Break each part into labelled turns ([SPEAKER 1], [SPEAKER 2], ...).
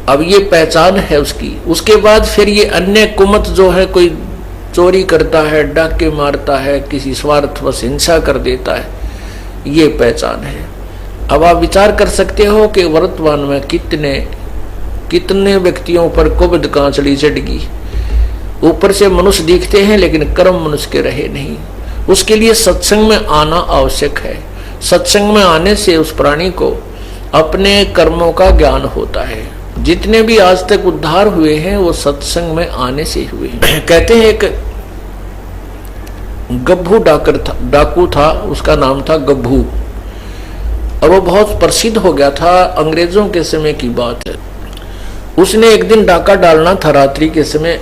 [SPEAKER 1] अब ये पहचान है उसकी। उसके बाद फिर ये अन्य कुमत जो है, कोई चोरी करता है, डाके मारता है, किसी स्वार्थवश हिंसा कर देता है, ये पहचान है। अब आप विचार कर सकते हो कि वर्तमान में कितने व्यक्तियों पर कुबद कांचड़ी चढ़गी। ऊपर से मनुष्य दिखते हैं लेकिन कर्म मनुष्य के रहे नहीं। उसके लिए सत्संग में आना आवश्यक है। सत्संग में आने से उस प्राणी को अपने कर्मों का ज्ञान होता है। जितने भी आज तक उद्धार हुए हैं वो सत्संग में आने से हुए हैं। कहते हैं एक गब्भू डाकू था, उसका नाम था गब्भू, और वो बहुत प्रसिद्ध हो गया था। अंग्रेजों के समय की बात है। उसने एक दिन डाका डालना था रात्रि के समय।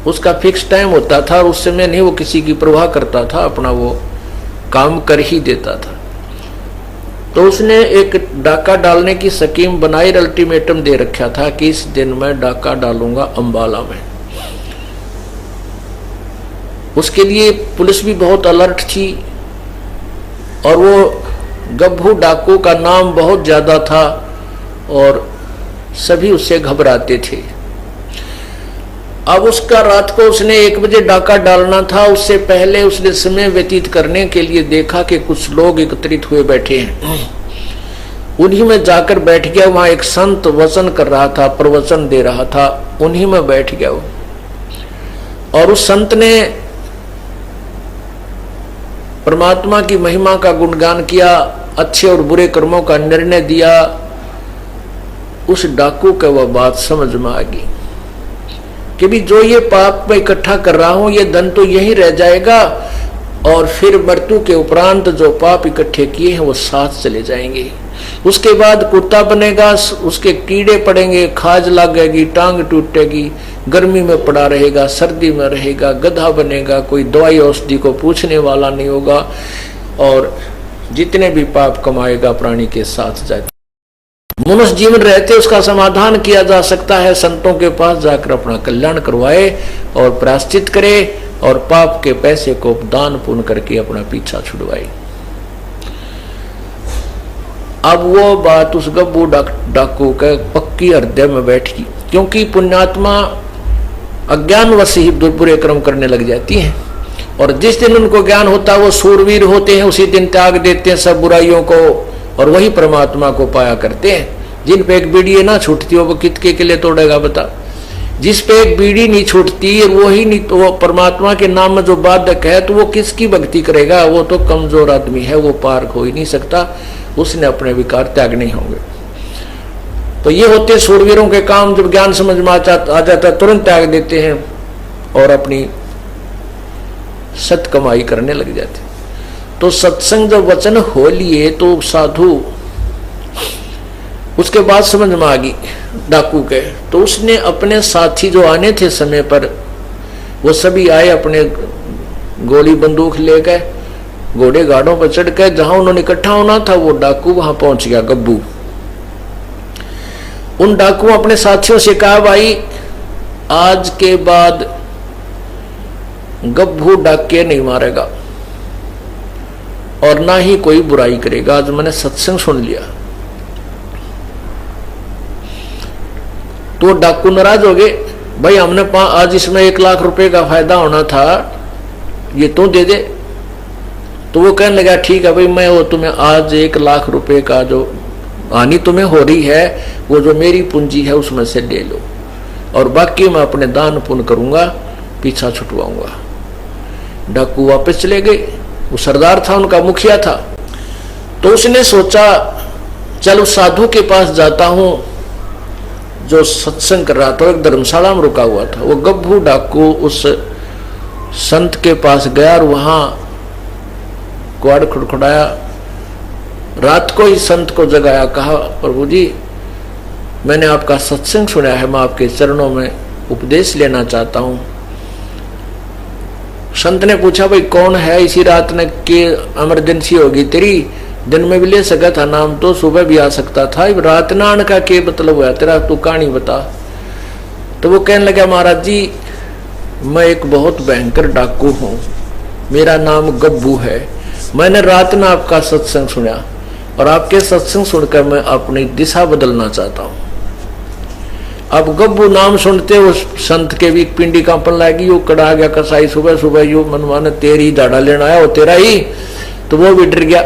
[SPEAKER 1] उसका फिक्स टाइम होता था और उस समय नहीं वो किसी की परवाह करता था, अपना वो काम कर ही देता था। तो उसने एक डाका डालने की स्कीम बनाई, अल्टीमेटम दे रखा था कि इस दिन मैं डाका डालूंगा अंबाला में। उसके लिए पुलिस भी बहुत अलर्ट थी और वो गब्भू डाकू का नाम बहुत ज्यादा था और सभी उससे घबराते थे। अब उसका रात को उसने 1 बजे डाका डालना था। उससे पहले उसने समय व्यतीत करने के लिए देखा कि कुछ लोग एकत्रित हुए बैठे हैं। उन्हीं में जाकर बैठ गया। वहां एक संत वचन कर रहा था, प्रवचन दे रहा था, उन्हीं में बैठ गया वो। और उस संत ने परमात्मा की महिमा का गुणगान किया, अच्छे और बुरे कर्मों का निर्णय दिया। उस डाकू को वह बात समझ में आ गई कि भी जो ये पाप मैं इकट्ठा कर रहा हूं, ये धन तो यही रह जाएगा और फिर मृत्यु के उपरांत जो पाप इकट्ठे किए हैं वो साथ चले जाएंगे। उसके बाद कुत्ता बनेगा, उसके कीड़े पड़ेंगे, खाज लगेगी, टांग टूटेगी, गर्मी में पड़ा रहेगा, सर्दी में रहेगा, गधा बनेगा, कोई दवाई औषधि को पूछने वाला नहीं होगा और जितने भी पाप कमाएगा प्राणी के साथ जाए। मनुष्य जीवन रहते उसका समाधान किया जा सकता है। संतों के पास जाकर अपना कल्याण करवाए और प्रायश्चित करे और पाप के पैसे को दान पुण्य करके अपना पीछा छुड़वाए। अब वो बात उस गब्बू डाकू के पक्की हृदय में बैठ गई, क्योंकि पुण्यात्मा अज्ञानवश ही बुरे कर्म करने लग जाती हैं और जिस दिन उनको ज्ञान होता है वो सूरवीर होते हैं, उसी दिन त्याग देते हैं सब बुराइयों को और वही परमात्मा को पाया करते हैं। जिन पे एक बीड़ी ना छूटती हो वो कितके के लिए तोड़ेगा बता। जिस पे एक बीड़ी नहीं छूटती वही नहीं तो वो परमात्मा के नाम में जो बाधक है तो वो किसकी भक्ति करेगा। वो तो कमजोर आदमी है, वो पार हो ही नहीं सकता, उसने अपने विकार त्यागने होंगे। तो ये होते सूरवीरों के काम। जब ज्ञान समझ में आ जाता तुरंत त्याग देते हैं और अपनी सत कमाई करने लग जाते। तो सत्संग जब वचन हो लिए तो साधु उसके बाद समझ में आ गई डाकू के। तो उसने अपने साथी जो आने थे समय पर वो सभी आए, अपने गोली बंदूक लेकर घोड़े गाड़ों पर चढ़ कर जहां उन्होंने इकट्ठा होना था वो डाकू वहां पहुंच गया गब्बू। उन डाकुओं अपने साथियों से कहा भाई आज के बाद गब्बू डाके नहीं मारेगा और ना ही कोई बुराई करेगा। आज मैंने सत्संग सुन लिया। तो डाकू नाराज हो गए, भाई हमने आज इसमें 1 लाख रुपए का फायदा होना था, ये तू दे दे। तो वो कहने लगा ठीक है भाई, मैं वो तुम्हें आज 1 लाख रुपए का जो हानि तुम्हें हो रही है वो जो मेरी पूंजी है उसमें से ले लो और बाकी मैं अपने दान पुण्य करूंगा, पीछा छुटवाऊंगा। डाकू वापस चले गए। वो सरदार था, उनका मुखिया था। तो उसने सोचा चल उस साधु के पास जाता हूं जो सत्संग कर रहा था, एक धर्मशाला में रुका हुआ था। वो गब्बू डाकू उस संत के पास गया और वहां कुआड़ खड़खड़ाया। रात को ही संत को जगाया, कहा प्रभु जी मैंने आपका सत्संग सुना है, मैं आपके चरणों में उपदेश लेना चाहता हूं। संत ने पूछा भाई कौन है, इसी रात ने के इमरजेंसी होगी तेरी, दिन में भी ले सका था नाम तो सुबह भी आ सकता था, रात ना आने का क्या मतलब हुआ तेरा, तू कहानी बता। तो वो कहने लगा महाराज जी मैं एक बहुत भयंकर डाकू हूं, मेरा नाम गब्बू है, मैंने रात में आपका सत्संग सुना और आपके सत्संग सुनकर मैं अपनी दिशा बदलना चाहता हूं। अब गब्बू नाम सुनते उस संत के भी पिंडी कांपन लागी। वो कड़ा गया कसाई सुबह सुबह यो मनवाने तेरी दाड़ा लेना आया, वो तेरा ही। तो वो भी डर गया।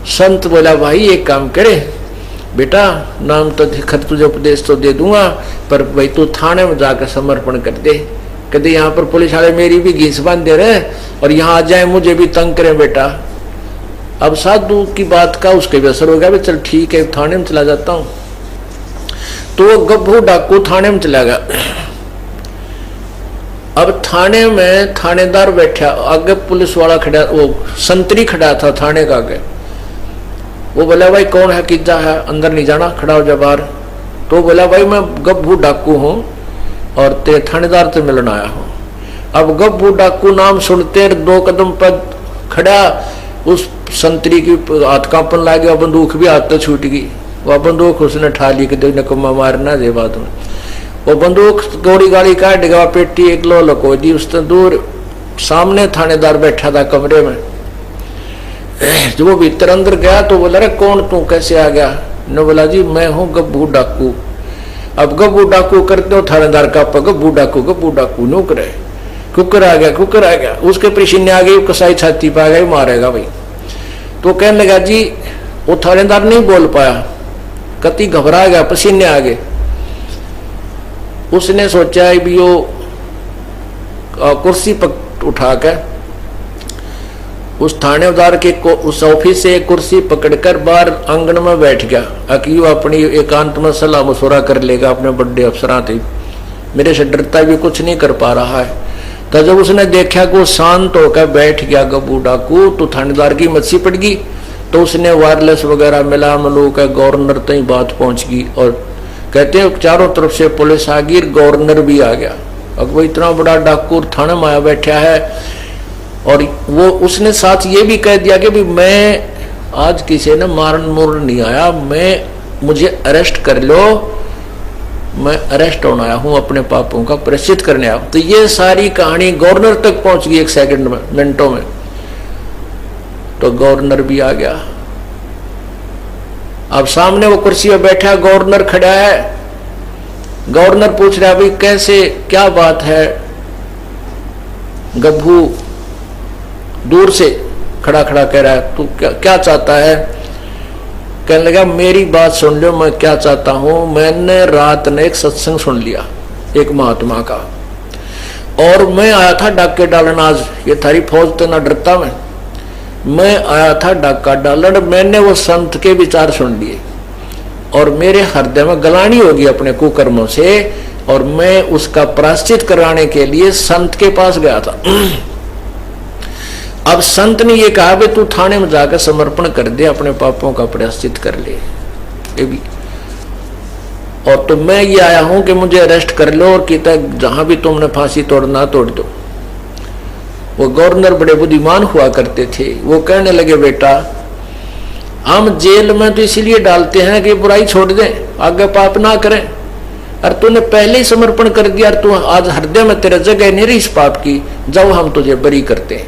[SPEAKER 1] संत बोला भाई एक काम करे बेटा, नाम तो खर तुझे उपदेश तो दे दूंगा, पर भाई तू थाने में जाकर समर्पण कर दे। कहते यहाँ पर पुलिस वाले मेरी भी घीस बांध दे रहे और यहाँ आ जाए मुझे भी तंग करें बेटा। अब साधु की बात का उसके भी असर हो गया। चल ठीक है थाने में चला जाता हूँ। तो वो गब्बू डाकू थाने में चला गया। अब थाने में थानेदार बैठा, आगे पुलिस वाला खड़ा, वो संतरी खड़ा था थाने का आगे। वो बोला भाई कौन है, किज्जा है, अंदर नहीं जाना, खड़ा हो जा बाहर। तो बोला भाई मैं गब्बू डाकू हूँ और ते थानेदार से मिलने आया हूँ। अब गब्बू डाकू नाम सुनते 2 कदम पर खड़ा, उस संतरी की हाथ कांपन लग गया, बंदूक भी हाथ तो छूट गई। वह बंदूक उसने ठा ली कि नकम्मा मारना दे बाद में। वो बंदूक गोली गाड़ी काट गया, पेटी एक लो लको दी। उसने दूर सामने थानेदार बैठा था कमरे में। जब वो भीतर अंदर गया तो बोला अरे कौन तू, कैसे आ गया? ने बोला जी मैं हूँ गब्बू डाकू। अब गब्बू डाकू करते हो थानेदार का, गब्बू डाकू नो करे, कुकर आ गया। उसके पसीने आ गई, कसाई छाती पे आ गई, मारेगा भाई। तो कहने लगा जी, वो थानेदार नहीं बोल पाया, कति घबरा गया, पसीने आ गए। उसने सोचा है भी वो कुर्सी पर उठा कर उस थानेदार के उस ऑफिस से एक कुर्सी पकड़कर बाहर आंगन में बैठ गया। अकीव अपनी एकांत में सलाह मशुरा कर लेगा अपने बड़े अफसरां थे, मेरे से डरता भी कुछ नहीं कर पा रहा है। तो जब उसने देखा कि वो शांत होकर बैठ गया गब्बू डाकू, तो थानेदार की मच्छी पड़ गई। तो उसने वायरलेस वगैरह मिला मलू का, गवर्नर तक बात पहुंच गई और कहते हैं चारों तरफ से पुलिस आ गई, गवर्नर भी आ गया। अब वो इतना बड़ा डाकू थाने में आया बैठा है और वो उसने साथ ये भी कह दिया कि भी मैं आज किसी ने मारन मुरन नहीं आया, मुझे अरेस्ट कर लो, मैं अरेस्ट होने आया हूं, अपने पापों का प्रायश्चित करने आया हूं। तो ये सारी कहानी गवर्नर तक पहुंच गई 1 सेकंड में, मिनटों में। तो गवर्नर भी आ गया। अब सामने वो कुर्सी पे बैठा, गवर्नर खड़ा है। गवर्नर पूछ रहा है भाई कैसे, क्या बात है? गब्बू दूर से खड़ा खड़ा कह रहा है तू क्या चाहता है? कहने लगा मेरी बात सुन लो, मैं क्या चाहता हूं। मैंने रात ने एक सत्संग सुन लिया एक महात्मा का, और मैं आया था डाके डालन। आज ये थारी फौज तो ना डरता मैं आया था डाका डालन। मैंने वो संत के विचार सुन लिए और मेरे हृदय में गलानी होगी अपने कुकर्मों से, और मैं उसका प्रायश्चित कराने के लिए संत के पास गया था। अब संत ने ये कहा कि तू थाने में जाकर समर्पण कर दे, अपने पापों का प्रायश्चित कर ले। ये भी और तो मैं ये आया हूं कि मुझे अरेस्ट कर लो और कहता जहां भी तुमने फांसी तोड़ना तोड़ दो। वो गवर्नर बड़े बुद्धिमान हुआ करते थे। वो कहने लगे बेटा हम जेल में तो इसीलिए डालते हैं कि बुराई छोड़ दें, आगे पाप ना करें। और तूने पहले ही समर्पण कर दिया, तू आज हृदय में तेरा जगह नहीं रही इस पाप की, जब हम तुझे बरी करते हैं,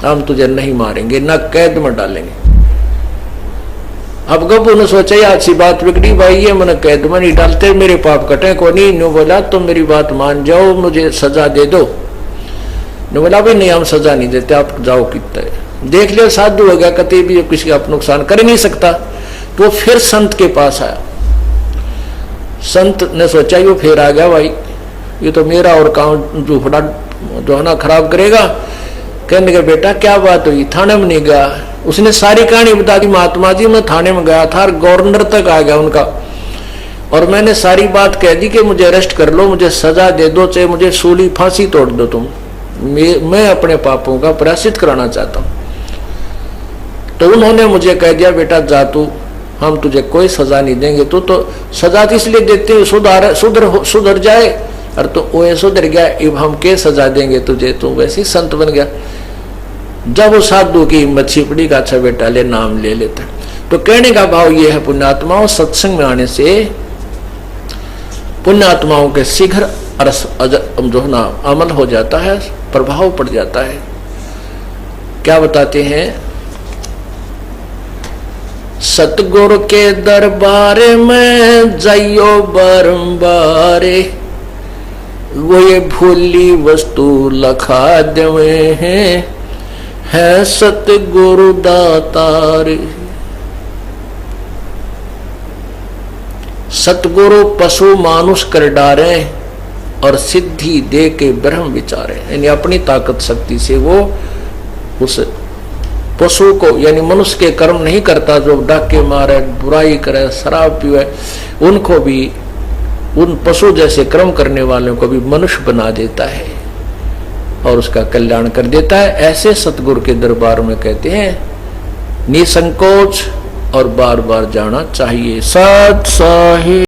[SPEAKER 1] हम तुझे नहीं मारेंगे, ना कैद में डालेंगे। अब गब्बू ने सोचा ये अच्छी बात बिगड़ी भाई, ये मैंने कैद में नहीं डालते, मेरे पाप कटे को नहीं। नो बोला तुम मेरी बात मान जाओ, मुझे सजा दे दो। नो बोला भाई नहीं हम सजा नहीं देते, आप जाओ। कितना देख लिया साधु हो गया, कभी भी किसी का नुकसान कर नहीं सकता। तो फिर संत के पास आया। संत ने सोचा ये फिर आ गया भाई, ये तो मेरा और काम झूठा जो है ना खराब करेगा। कहने लगे बेटा क्या बात हुई? थाने में नहीं गया। उसने सारी कहानी बता दी, महात्मा जी मैं थाने में गया था, गवर्नर तक आ गया उनका, और मैंने सारी बात कह दी कि मुझे अरेस्ट कर लो, मुझे सजा दे दो, चाहे मुझे सूली फांसी तोड़ दो तुम, मैं अपने पापों का प्रायश्चित कराना चाहता हूं। तो उन्होंने मुझे कह दिया बेटा जा तू, हम तुझे कोई सजा नहीं देंगे। तू तो सजा इसलिए देते हो सुधर जाए, और तो वो सुधर गया, अब हम क्या सजा देंगे तुझे, तू वैसे ही संत बन गया। जब वो साधु की हिम्मत छिपड़ी का अच्छा बेटा ले नाम ले लेता। तो कहने का भाव ये है पुण्यात्माओं, सत्संग में आने से पुण्यात्माओं के शीघ्र जो है ना अमल हो जाता है, प्रभाव पड़ जाता है। क्या बताते हैं? सतगुरु के दरबार में जाइयो बारंबार, वो ये भूली वस्तु लखा देवे है सतगुरु दातार। सतगुरु पशु मानुष कर डारे और सिद्धि दे के ब्रह्म विचारे, यानी अपनी ताकत शक्ति से वो उस पशु को यानी मनुष्य के कर्म नहीं करता, जो डाके मारे, बुराई करे, शराब पीवे, उनको भी, उन पशु जैसे कर्म करने वालों को भी मनुष्य बना देता है और उसका कल्याण कर देता है। ऐसे सतगुरु के दरबार में कहते हैं निसंकोच और बार बार जाना चाहिए। सत साहिब।